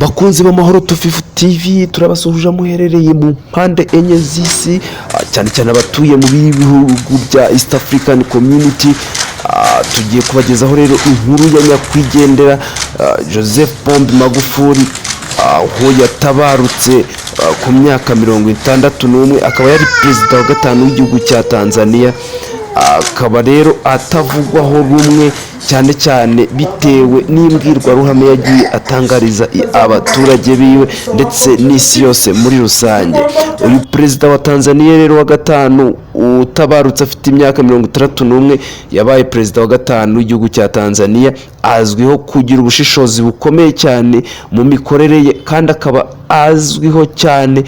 bakunzi b'amahoro tufifu TV turabasuhuje muherereye mu mpande enye z'isi, cyane cyane abatuye mu bihugu bya East African Community. Tugiye kubagezaho rero inkuru ya nyakwigendera Joseph Pombe Magufuli, aho yatabarutse ku myaka 61, akaba yari Prezida wa gatanu w'igihugu cya Tanzania. Akaba rero atavugwaho rumwe cyane cyane bitewe n'imbwirwaruhame yagiye atangariza abaturage biwe ndetse n'isi yose muri rusange. Uyu Prezida wa Tanzania rero wa gatanu utabarutse afite imyaka 61, yabaye Prezida wa gatanu w'igihugu cya Tanzania, azwiho kugira ubushishozi bukomeye cyane mu mikorere ye, kandi akaba azwiho cyane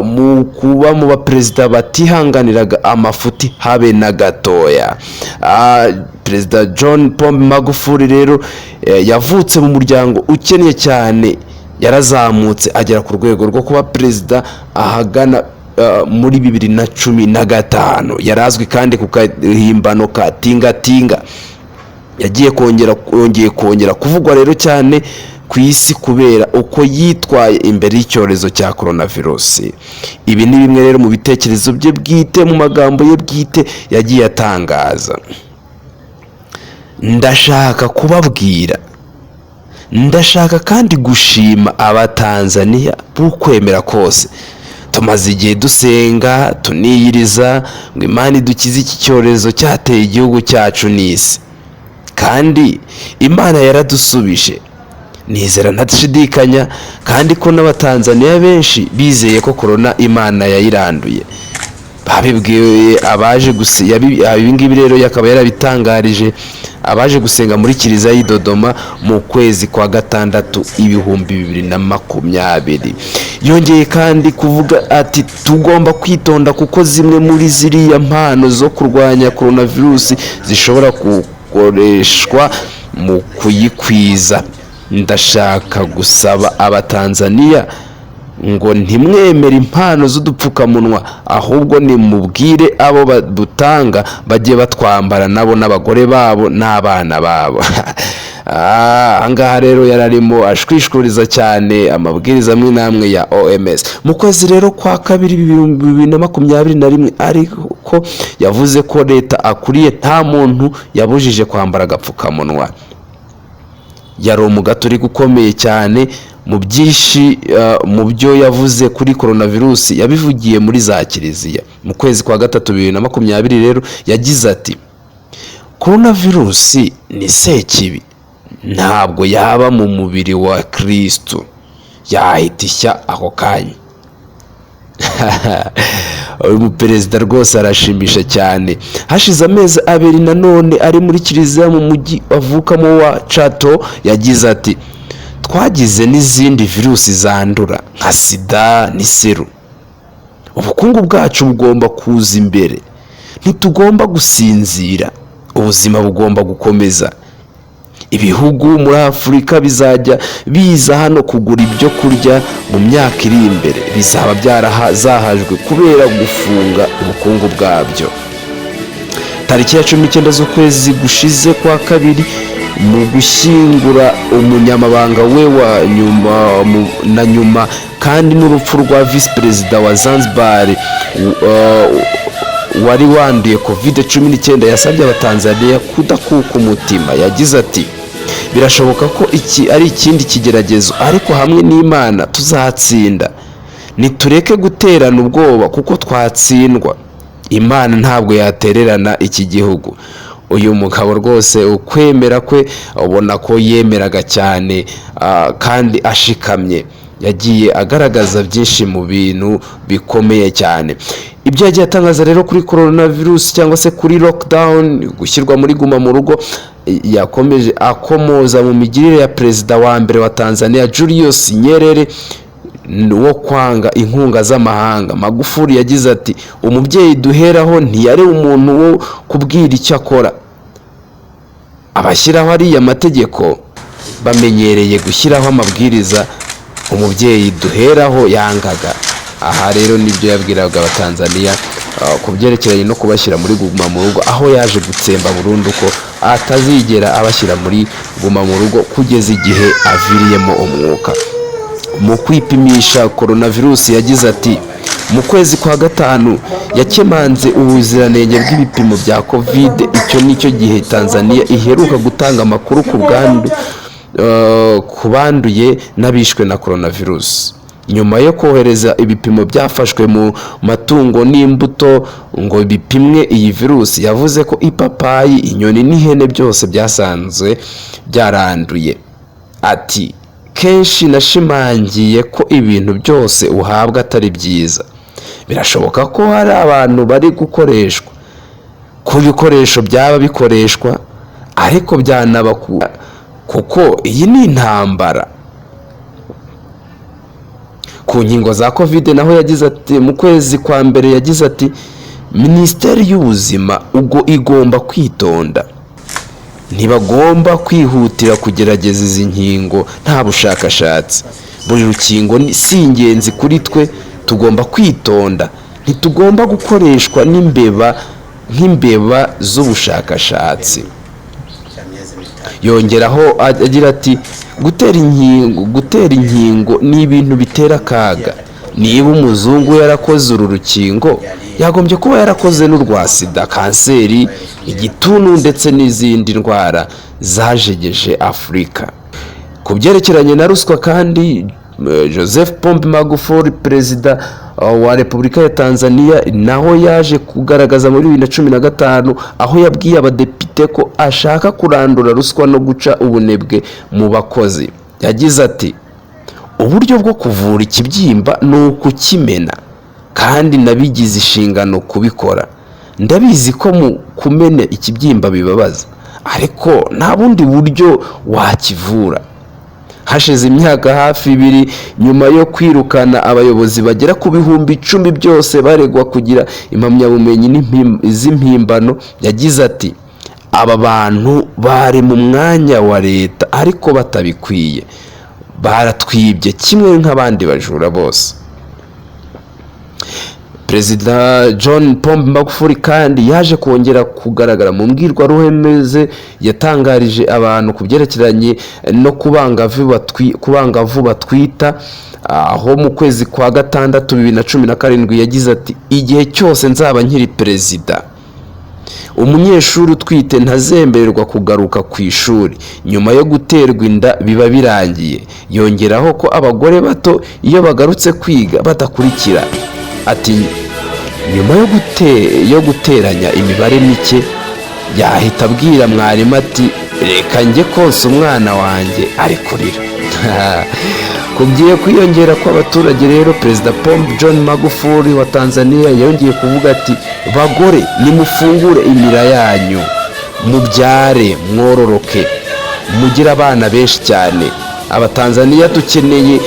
mu kuba mu baperezida batihanganiraga amafuti habe na gatoya. Prezida John Pombe Magufuli rero yavutse mu muryango ukennye cyane, yarazamutse agera ku rwego rwo kuba Prezida ahagana muri 2015. yarazwi kandi ku kahimbano ka tingatinga. Yagiye kongera kuvugwa rero cyane ku isi kubera uko yitwaye imbere y'icyorezo cya coronavirus. Ibi ni bimwe rero mu bitekerezo bye bwite, mu magambo ye bwite yagiye atangaza. Ndashaka kubabwira, ndashaka kandi gushima abatanzania bukwemera kose. Tumaze igihe dusenga tuniyiriza ngo Imana idukize iki cyorezo cyateye igihugu cyacu n'isi, kandi Imana yaradusubije. Nizera ntashidikanya kandi ko n'abatanzania benshi bizeye ko corona Imana yayiranduye. Babibwiye abaje ibingibi rero yakaba yarabitangarije abaje gusenga muri Kiliziya y'i Dodoma mu kwezi kwa gatandatu 2020. Yongeye kandi kuvuga ati tugomba kwitonda kuko zimwe muri ziriya mpano zo kurwanya coronavirus zishobora gukoreshwa mu kuyikwiza. Ndashaka gusaba abatanzania ngo ntimwemere impano z'udupfukamunwa, ahubwo nimubwire abo badutanga bajye batwambara nabo n'abagore babo n'abana babo. Angaha rero yararimo ashwishuriza cyane amabwiriza amwe namwe ya OMS. Mu kwezi rero kwa kabiri 2021 ariko yavuze ko leta akuriye nta muntu yabujije kwambara agapfukamunwa. Yari umugatolika ukomeye cyane mu byinshi mu byo yavuze kuri coronavirus yabivugiye muri za Kiliziya. Mu kwezi kwa gatatu 2020 rero yagize ati coronavirus ni sekibi, ntabwo yaba mu mubiri wa Kristo, yahitisha ako kanya. Uyu Prezida rwose arashimisha cyane. Hashize amezi 2 nanone ari muri Kiliziya mu mujyi avukamo wa Chato, yagize ati twagize n'izindi virusi zandura nka sida n'iseru. Ubukungu bwacu bugomba kuza imbere, ntitugomba gusinzira, ubuzima bugomba gukomeza. Ibihugu muri Afurika bizajya biza hano kugura ibyo kurya mu myaka iri imbere, bizaba byarazahajwe kubera gufunga ubukungu bwabyo. Tariki ya 19 z'ukwezi gushize kwa kabiri, mu gushyingura umunyamabanga we wa nyuma kandi n'urupfu rwa Vice Prezida wa Zanzibar wari wanduye COVID-19, yasabye abatanzania kudakuka umutima. Yagize ati birashoboka ko iki ari ikindi kigeragezo, ariko hamwe n'Imana tuzatsinda. Nitureke guterana ubwoba kuko twatsindwa. Imana ntabwo yatererana iki gihugu. Uyu mugabo rwose ukwemera kwe ubona ko yemeraga cyane kandi ashikamye. Yagiye agaragaza byinshi mu bintu bikomeye cyane. Ibyo yagiye atangaza rero kuri coronavirus cyangwa se kuri lockdown, gushyirwa muri guma mu rugo, yakomeje akomoza mu migirire ya Prezida wa mbere wa Tanzania Julius Nyerere wo kwanga inkunga z'amahanga. Magufuli yagize ati umubyeyi duheraho ntiyari umuntu wo kubwira icyo akora. Abashyiraho ariya mategeko bamenyereye gushyiraho amabwiriza umubyeyi duheraho yangaga. Aha rero nibyo yabwiraga abatanzania ku byerekeranye no kubashyira muri guma mu rugo, aho yaje gutsemba burundu ko atazigera abashyira muri guma mu rugo kugeza igihe aviriyemo umwuka. mu kwipimisha coronavirus yagize ati mu kwezi kwa gatanu yakemanze ubuziranenge bw'ibipimo bya covid. Icyo nicyo gihe Tanzania iheruka gutanga amakuru ku banduye n'abishwe na coronavirus. Nyuma yo kohereza ibipimo byafashwe mu matungo n'imbuto ngo bipimwe iyi virusi, yavuze ko ipapayi, inyoni n'ihene byose byasanzwe byaranduye. Ati kenshi nashimangiye ko ibintu byose uhabwa atari byiza. Birashoboka ko hari abantu bari gukoreshwa ku bikoresho byaba bikoreshwa, ariko byanaba kuko iyi ni intambara. Ku nkingo za covid naho yagize ati mu kwezi kwa mbere yagize ati Minisiteri y'Ubuzima igomba kwitonda, ntibagomba kwihutira kugerageza izi nkingo nta bushakashatsi. Buri rukingo si ingenzi kuri twe, tugomba kwitonda, ntitugomba gukoreshwa nk'imbeba z'ubushakashatsi. Yongeraho agira ati gutera inkingo ni ibintu bitera akaga. Niba umuzungu yarakoze uru rukingo, yagombye kuba yarakoze n'urwa sida, kanseri, igituntu ndetse n'izindi ndwara zajegeje Afurika. Ku byerekeranye na ruswa kandi, Joseph Pombe Magufuli, Prezida wa Repubulika ya Tanzania, naho yaje kugaragaza muri 2015 aho yabwiye abadepite ko ashaka kurandura ruswa no guca ubunebwe mu bakozi. Yagize ati uburyo bwo kuvura ikibyimba ni ukukimena, kandi nabigize inshingano kubikora. Ndabizi ko mu kumena ikibyimba bibabaza, ariko nta bundi buryo wakivura. Hashize imyaka hafi 2 nyuma yo kwirukana abayobozi bagera ku bihumbi 10 byose baregwa kugira impamyabumenyi z'impimbano, yagize ati aba bantu bari mu mwanya wa leta ariko batabikwiye, baratwibye kimwe nk'abandi bajura bose. Prezida John Pombe Magufuli kandi yaje kongera kugaragara mu mbwirwaruhame yatangarije abantu ku byerekeranye no kubangavu batwita, aho mu kwezi kwa gatandatu 2017 yagize ati igihe cyose nzaba nkiri perezida, umunyeshuri utwite ntazembererwa kugaruka ku ishuri, nyuma yo guterwa inda biba birangiye. Yongeraho ko abagore bato iyo bagarutse kwiga badakurikira. Ati nyuma yo guteranya imibare mike yahita abwira mwarimu ati reka njye konsa umwana wanjye ari kurira. Kugiye kwiyongera kw'abaturage rero, Prezida Pombe John Magufuli wa Tanzania yongeye kuvuga ati bagore nimufungure imira yanyu, mubyare, mwororoke, mugire abana benshi cyane. Abatanzania dukeneye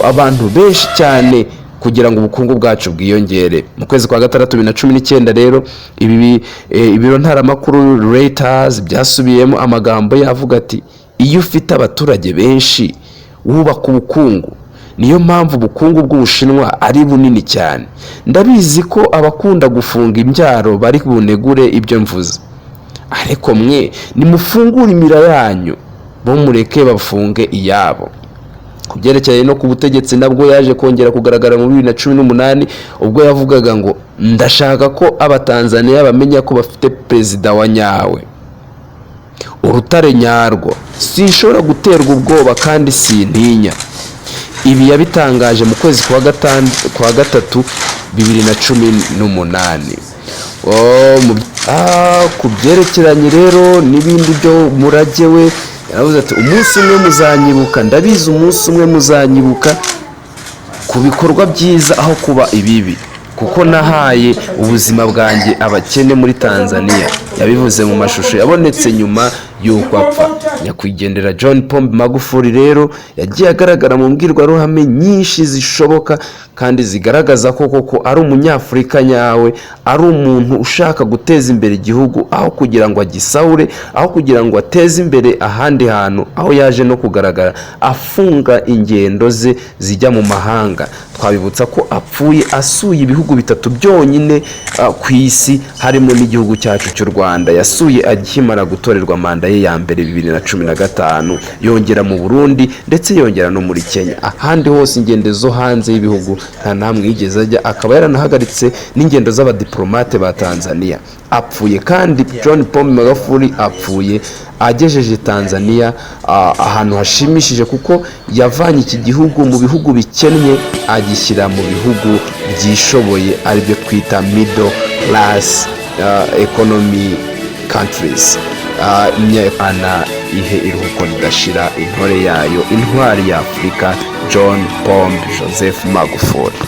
abantu benshi cyane kugira ngo ubukungu bwacu bwiyongere. Mu kwezi kwa gatandatu 2019 rero ibiro ntaramakuru Reuters byasubiyemo amagambo yavuga ati iyo ufite abaturage benshi wubaka ubukungu. Niyo mpamvu ubukungu bw'Ubushinwa ari bunini cyane. Ndabizi ko abakunda gufunga imbyaro bari bunegure ibyo mvuze, ariko mwe nimufungure imira yanyu, bo mureke bafunge iyabo. Ku byerekeranye no ku butegetsi nabwo yaje kongera kugaragara mu 2018 ubwo yavugaga ngo ndashaka ko abatanzania bamenya ko bafite perezida wa nyawe, urutare nyarwo, sinshobora guterwa ubwoba kandi sintinya. Ibi yabitangaje mu kwezi kwa gatatu 2018. Ku byerekeranye rero n'ibindi byo murage we yavuze ati umunsi umwe muzanyibuka, ndabizi umunsi umwe muzanyibuka ku bikorwa byiza aho kuba ibibi, kuko nahaye ubuzima bwanjye abakene muri Tanzania. Yabivuze mu mashusho yabonetse nyuma y'uko apfa. Nyakwigendera John Pombe Magufuli rero yagiye agaragara mu mbwirwaruhame nyinshi zishoboka kandi zigaragaza ko koko ari umunyafurika nyawe, ari umuntu ushaka guteza imbere igihugu aho kugira ngo agisahure, aho kugira ngo ateze imbere ahandi hantu, aho yaje no kugaragara afunga ingendo ze zijya mu mahanga. Twabibutsa ko apfuye asuye ibihugu 3 byonyine ku isi, harimo n'igihugu cyacu cy'u Rwanda. Rwanda yasuye agihimara gutorerwa manda ye ya mbere 2015, yongera mu Burundi ndetse yongera no muri Kenya. Ahandi hose ingendo zo hanze y'ibihugu nta namwe yigeze ajya, akaba yaranahagaritse n'ingendo z'abadiplomate ba Tanzania. Apfuye kandi John Pombe Magufuli apfuye agejeje Tanzania ahantu hashimishije, kuko yavanye iki gihugu mu bihugu bikennye agishyira mu bihugu byishoboye, aribyo twita middle class economy countries. Ana ihe iruhuko ridashira intore yayo, intwari ya Afurika, John Pombe Joseph Magufuli.